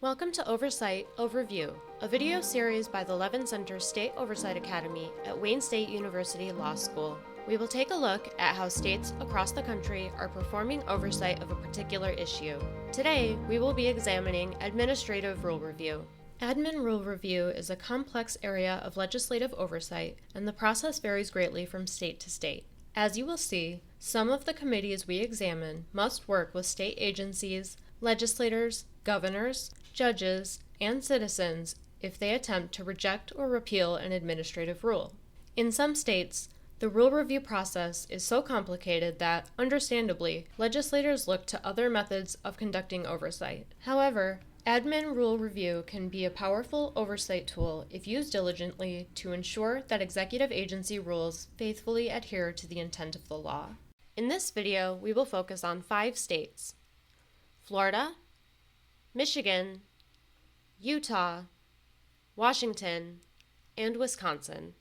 Welcome to Oversight Overview, a video series by the Levin Center's State Oversight Academy at Wayne State University Law School. We will take a look at how states across the country are performing oversight of a particular issue. Today, we will be examining Administrative Rule Review. Admin Rule Review is a complex area of legislative oversight, and the process varies greatly from state to state. As you will see, some of the committees we examine must work with state agencies, legislators, governors, judges, and citizens if they attempt to reject or repeal an administrative rule. In some states, the rule review process is so complicated that, understandably, legislators look to other methods of conducting oversight. However, admin rule review can be a powerful oversight tool if used diligently to ensure that executive agency rules faithfully adhere to the intent of the law. In this video, we will focus on 5 states: Florida, Michigan, Utah, Washington, and Wisconsin.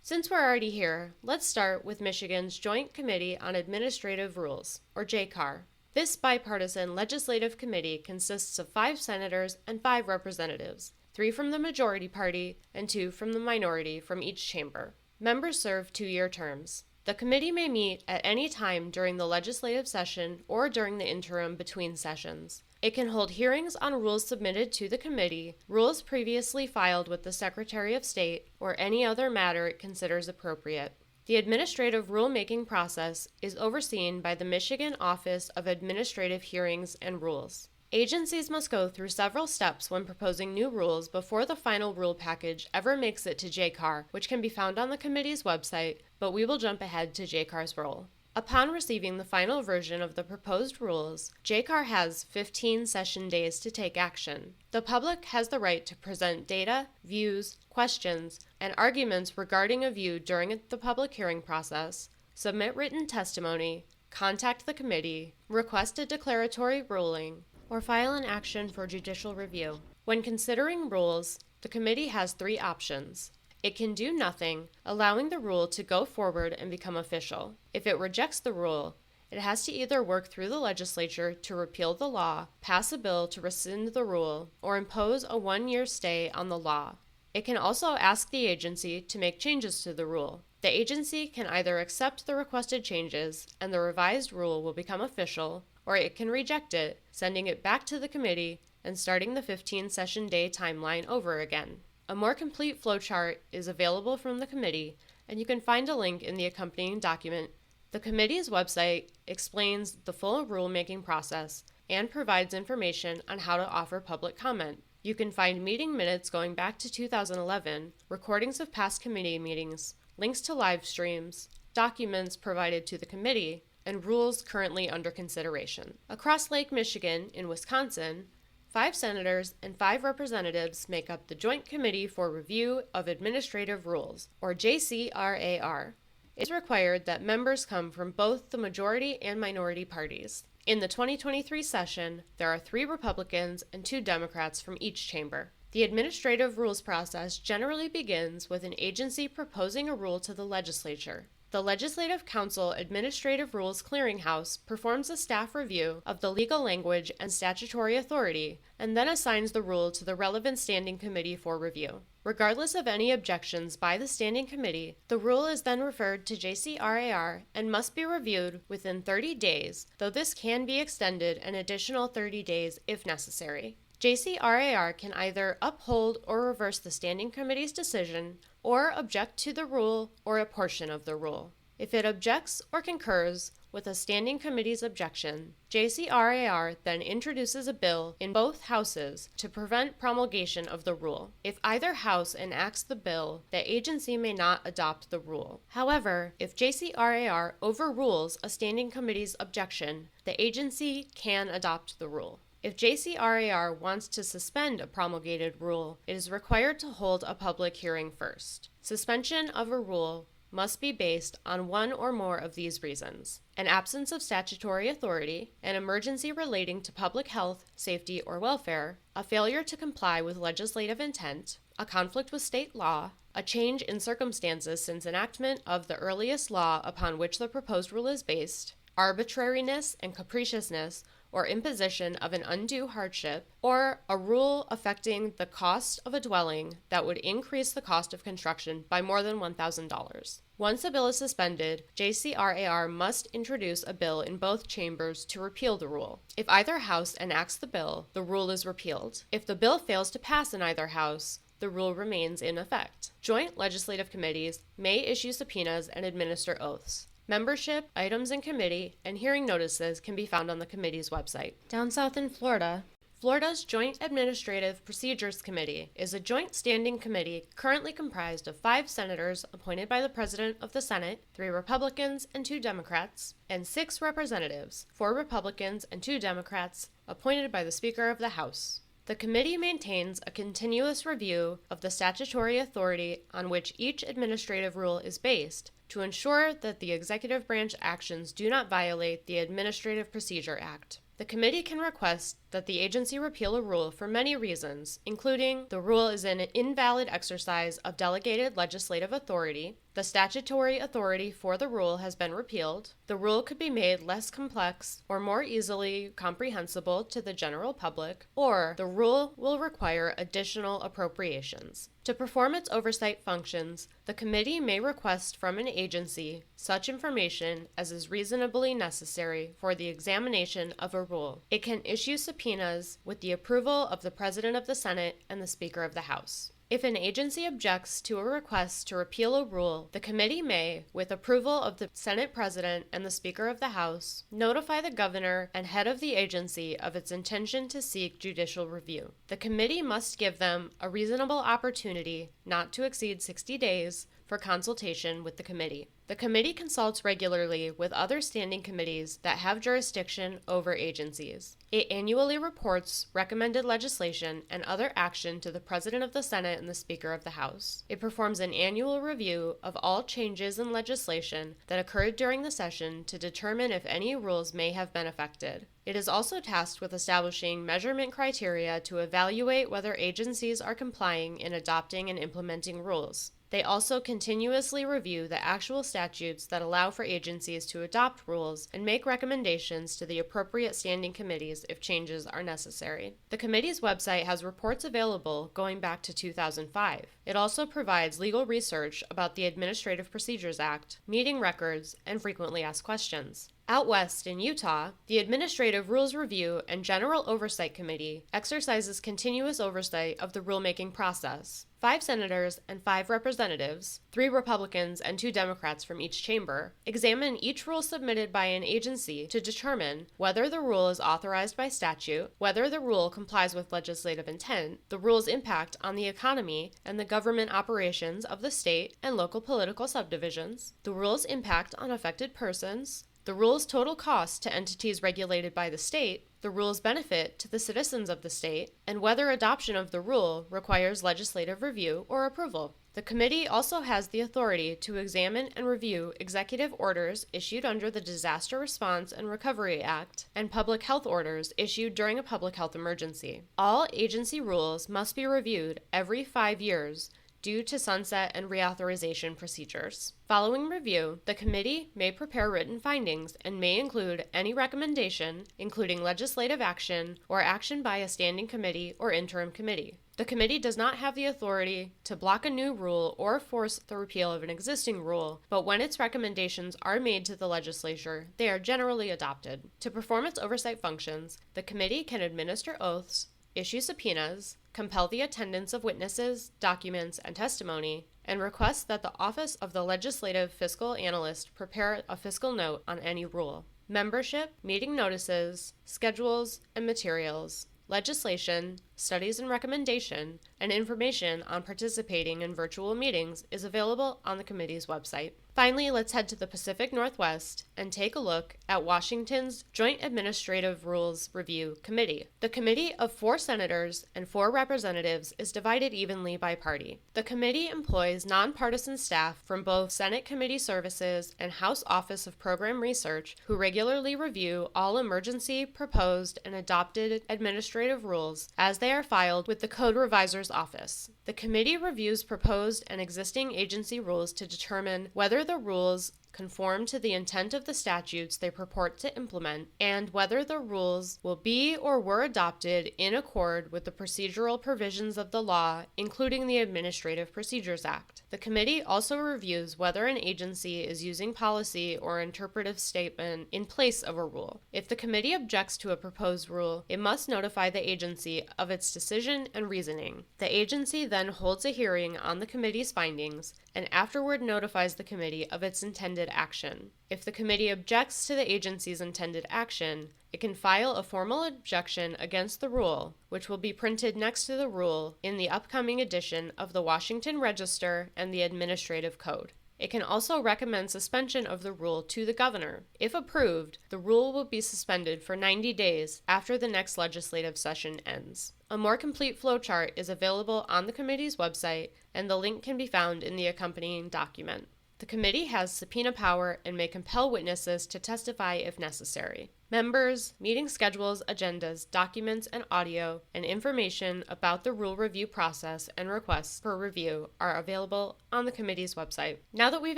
Since we're already here, let's start with Michigan's Joint Committee on Administrative Rules, or JCAR. This bipartisan legislative committee consists of 5 senators and 5 representatives, 3 from the majority party and 2 from the minority from each chamber. Members serve 2-year terms. The committee may meet at any time during the legislative session or during the interim between sessions. It can hold hearings on rules submitted to the committee, rules previously filed with the Secretary of State, or any other matter it considers appropriate. The administrative rulemaking process is overseen by the Michigan Office of Administrative Hearings and Rules. Agencies must go through several steps when proposing new rules before the final rule package ever makes it to JCAR, which can be found on the committee's website, but we will jump ahead to JCAR's role. Upon receiving the final version of the proposed rules, JCAR has 15 session days to take action. The public has the right to present data, views, questions, and arguments regarding a view during the public hearing process, submit written testimony, contact the committee, request a declaratory ruling, or file an action for judicial review. When considering rules, the committee has 3 options. It can do nothing, allowing the rule to go forward and become official. If it rejects the rule, it has to either work through the legislature to repeal the law, pass a bill to rescind the rule, or impose a 1-year stay on the law. It can also ask the agency to make changes to the rule. The agency can either accept the requested changes, and the revised rule will become official, or it can reject it, sending it back to the committee and starting the 15-session-day timeline over again. A more complete flowchart is available from the committee, and you can find a link in the accompanying document. The committee's website explains the full rulemaking process and provides information on how to offer public comment. You can find meeting minutes going back to 2011, recordings of past committee meetings, links to live streams, documents provided to the committee, and rules currently under consideration. Across Lake Michigan in Wisconsin, 5 senators and 5 representatives make up the Joint Committee for Review of Administrative Rules, or JCRAR. It's required that members come from both the majority and minority parties. In the 2023 session, there are 3 Republicans and 2 Democrats from each chamber. The administrative rules process generally begins with an agency proposing a rule to the legislature. The Legislative Council Administrative Rules Clearinghouse performs a staff review of the legal language and statutory authority, and then assigns the rule to the relevant standing committee for review. Regardless of any objections by the standing committee, the rule is then referred to JCRAR and must be reviewed within 30 days, though this can be extended an additional 30 days if necessary. JCRAR can either uphold or reverse the standing committee's decision, or object to the rule or a portion of the rule. If it objects or concurs with a standing committee's objection, JCRAR then introduces a bill in both houses to prevent promulgation of the rule. If either house enacts the bill, the agency may not adopt the rule. However, if JCRAR overrules a standing committee's objection, the agency can adopt the rule. If JCRAR wants to suspend a promulgated rule, it is required to hold a public hearing first. Suspension of a rule must be based on one or more of these reasons: an absence of statutory authority, an emergency relating to public health, safety, or welfare, a failure to comply with legislative intent, a conflict with state law, a change in circumstances since enactment of the earliest law upon which the proposed rule is based, arbitrariness and capriciousness, or imposition of an undue hardship, or a rule affecting the cost of a dwelling that would increase the cost of construction by more than $1,000. Once a bill is suspended, JCRAR must introduce a bill in both chambers to repeal the rule. If either house enacts the bill, the rule is repealed. If the bill fails to pass in either house, the rule remains in effect. Joint legislative committees may issue subpoenas and administer oaths. Membership, items in committee, and hearing notices can be found on the committee's website. Down south in Florida, Florida's Joint Administrative Procedures Committee is a joint standing committee currently comprised of 5 senators appointed by the President of the Senate, 3 Republicans and 2 Democrats, and 6 representatives, 4 Republicans and 2 Democrats, appointed by the Speaker of the House. The committee maintains a continuous review of the statutory authority on which each administrative rule is based to ensure that the executive branch actions do not violate the Administrative Procedure Act. The committee can request that the agency repeal a rule for many reasons, including the rule is an invalid exercise of delegated legislative authority, the statutory authority for the rule has been repealed, the rule could be made less complex or more easily comprehensible to the general public, or the rule will require additional appropriations. To perform its oversight functions, the committee may request from an agency such information as is reasonably necessary for the examination of a rule. It can issue subpoenas with the approval of the President of the Senate and the Speaker of the House. If an agency objects to a request to repeal a rule, the committee may, with approval of the Senate President and the Speaker of the House, notify the governor and head of the agency of its intention to seek judicial review. The committee must give them a reasonable opportunity, not to exceed 60 days, for consultation with the committee. The committee consults regularly with other standing committees that have jurisdiction over agencies. It annually reports recommended legislation and other action to the President of the Senate and the Speaker of the House. It performs an annual review of all changes in legislation that occurred during the session to determine if any rules may have been affected. It is also tasked with establishing measurement criteria to evaluate whether agencies are complying in adopting and implementing rules. They also continuously review the actual statutes that allow for agencies to adopt rules and make recommendations to the appropriate standing committees if changes are necessary. The committee's website has reports available going back to 2005. It also provides legal research about the Administrative Procedures Act, meeting records, and frequently asked questions. Out west in Utah, the Administrative Rules Review and General Oversight Committee exercises continuous oversight of the rulemaking process. 5 senators and 5 representatives, 3 Republicans and 2 Democrats from each chamber, examine each rule submitted by an agency to determine whether the rule is authorized by statute, whether the rule complies with legislative intent, the rule's impact on the economy and the government operations of the state and local political subdivisions, the rule's impact on affected persons, the rule's total cost to entities regulated by the state, the rule's benefit to the citizens of the state, and whether adoption of the rule requires legislative review or approval. The committee also has the authority to examine and review executive orders issued under the Disaster Response and Recovery Act and public health orders issued during a public health emergency. All agency rules must be reviewed every 5 years due to sunset and reauthorization procedures. Following review, the committee may prepare written findings and may include any recommendation, including legislative action or action by a standing committee or interim committee. The committee does not have the authority to block a new rule or force the repeal of an existing rule, but when its recommendations are made to the legislature, they are generally adopted. To perform its oversight functions, the committee can administer oaths, issue subpoenas, compel the attendance of witnesses, documents, and testimony, and request that the Office of the Legislative Fiscal Analyst prepare a fiscal note on any rule. Membership, meeting notices, schedules, and materials, legislation, studies and recommendation, and information on participating in virtual meetings is available on the committee's website. Finally, let's head to the Pacific Northwest and take a look at Washington's Joint Administrative Rules Review Committee. The committee of 4 senators and 4 representatives is divided evenly by party. The committee employs nonpartisan staff from both Senate Committee Services and House Office of Program Research who regularly review all emergency, proposed, and adopted administrative rules as they are filed with the Code Revisor's Office. The committee reviews proposed and existing agency rules to determine whether the rules conform to the intent of the statutes they purport to implement, and whether the rules will be or were adopted in accord with the procedural provisions of the law, including the Administrative Procedures Act. The committee also reviews whether an agency is using policy or interpretive statement in place of a rule. If the committee objects to a proposed rule, it must notify the agency of its decision and reasoning. The agency then holds a hearing on the committee's findings and afterward notifies the committee of its intended action. If the committee objects to the agency's intended action, it can file a formal objection against the rule, which will be printed next to the rule in the upcoming edition of the Washington Register and the Administrative Code. It can also recommend suspension of the rule to the governor. If approved, the rule will be suspended for 90 days after the next legislative session ends. A more complete flowchart is available on the committee's website, and the link can be found in the accompanying document. The committee has subpoena power and may compel witnesses to testify if necessary. Members, meeting schedules, agendas, documents, and audio, and information about the rule review process and requests for review are available on the committee's website. Now that we've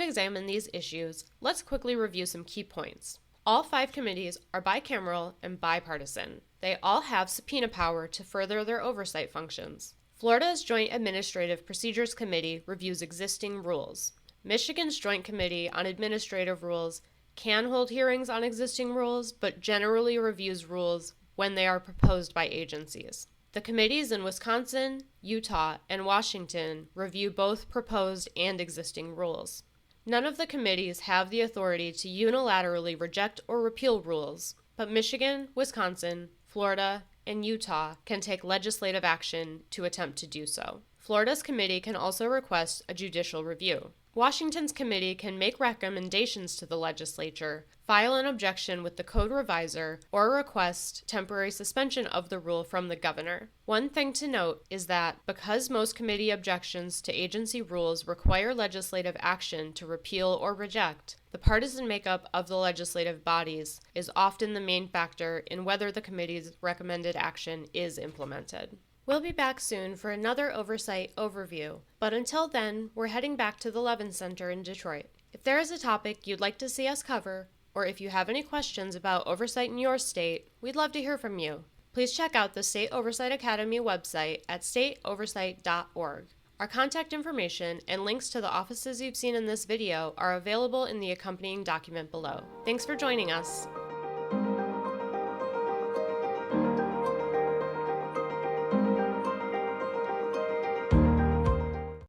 examined these issues, let's quickly review some key points. All 5 committees are bicameral and bipartisan. They all have subpoena power to further their oversight functions. Florida's Joint Administrative Procedures Committee reviews existing rules. Michigan's Joint Committee on Administrative Rules can hold hearings on existing rules, but generally reviews rules when they are proposed by agencies. The committees in Wisconsin, Utah, and Washington review both proposed and existing rules. None of the committees have the authority to unilaterally reject or repeal rules, but Michigan, Wisconsin, Florida, and Utah can take legislative action to attempt to do so. Florida's committee can also request a judicial review. Washington's committee can make recommendations to the legislature, file an objection with the code revisor, or request temporary suspension of the rule from the governor. One thing to note is that because most committee objections to agency rules require legislative action to repeal or reject, the partisan makeup of the legislative bodies is often the main factor in whether the committee's recommended action is implemented. We'll be back soon for another oversight overview, but until then, we're heading back to the Levin Center in Detroit. If there is a topic you'd like to see us cover, or if you have any questions about oversight in your state, we'd love to hear from you. Please check out the State Oversight Academy website at stateoversight.org. Our contact information and links to the offices you've seen in this video are available in the accompanying document below. Thanks for joining us.